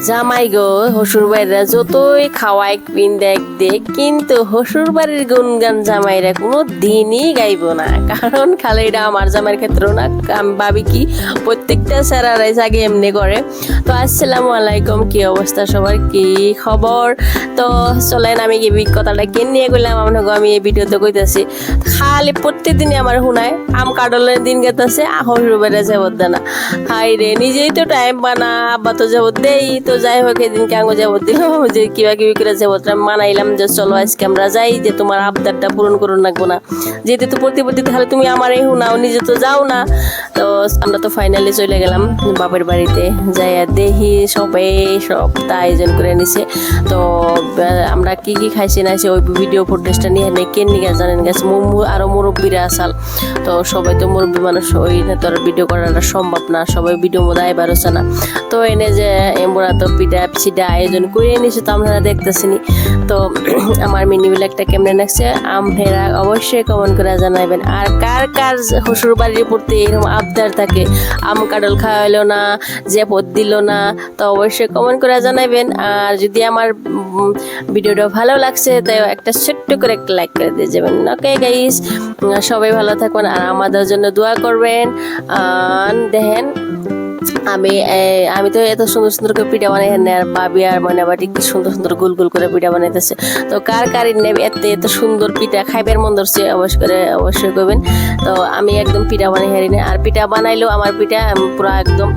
জামাই গো হসুর বাড়িরা যতই খাওয়াই পিন দেখ কিন্তু হসুর বাড়ির গুনগান জামাইরা কোনো দিনই গাইব না, কারণ খালি এটা আমার জামাইয়ের ক্ষেত্রেও না, আমি ভাবি কি প্রত্যেকটা স্যারারাই আগে এমনি করে। তো আসসালামু আলাইকুম, কি অবস্থা সবার, কি খবর? তো চলেন আমি এই কথাটা কে নিয়ে গেলাম আপনাকে আমি এই ভিডিওতে কইতেছি। খালি প্রত্যেকদিনই আমার শুনায় আম কাটলের দিন গেতেছে, হসুর বাড়ি যাবত না। হাই রে, নিজেই তো টাইম বানা, আব্বা তো যাবত দেই, তো যাই হোক এদিনকে আঙু যাবত দিল যে কিবা কিবি করে যাবত মানাইলাম যে চলো আজকে আমরা যাই, যে তোমার আবদারটা পূরণ করুন রাখবো না, যেহেতু তো প্রতিপত্তি তাহলে তুমি আমার এই শুনাও, নিজে তো যাও না। তো আমরা তো ফাইনালি চলে গেলাম বাপের বাড়িতে, যাই দেখি সবাই সব আয়োজন করে নিছে। তো আমরা কি কি খাইছি না ওই ভিডিও ফুটেজটা নিয়ে কেন নিয়ে জানেন গেছে, আরো মুরব্বীরা আসাল, তো সবাই তো মুরব্বী মানুষ, ওই না তোর ভিডিও করাটা সম্ভব না, সবাই ভিডিও মধ্যে আইবার হচ্ছে না। তো এনে যে এমরা তো পিঠা পিছিটা আয়োজন করে নিছে, তো আপনারা দেখতেছিনি। তো আমার মিনি ব্লগটা কেমনে লাগছে আপনারা অবশ্যই কমেন্ট করে জানাবেন। আর কার কার শ্বশুর বাড়ির প্রতি এরকম আবদার থাকে, আম কাটল খাওয়াইলো না, যে পদ দিল না, তো অবশ্যই কমেন্ট করে জানাবেন। আর যদি আমার ভিডিওটা ভালো লাগছে তাই একটা ছোট্ট করে একটা লাইক করে দিয়ে যাবেন। ওকে গাইস, সবাই ভালো থাকবেন আর আমাদের জন্য দোয়া করবেন। দেখেন আমি তো এত সুন্দর সুন্দর করে পিঠা বানাই, আর ভাবি আর মানে আবার কি সুন্দর সুন্দর গোল গোল করে পিঠা বানাইতেছে। তো কার কার নেবে এত সুন্দর পিঠা খাইবার মন ধরছে অবশ্যই করবেন। তো আমি একদম পিঠা বানাই হারি না, আর পিঠা বানাইলেও আমার পিঠা পুরো একদম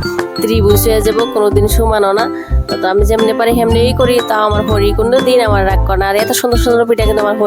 ত্রিভুজ হয়ে যাবো, কোনোদিন সমানও না। তো আমি যেমনি পারি হেমনিই করি, তাও আমার হরি কোনো দিন আমার রাগ করে না। আর এত সুন্দর সুন্দর পিঠা কিন্তু আমার হরি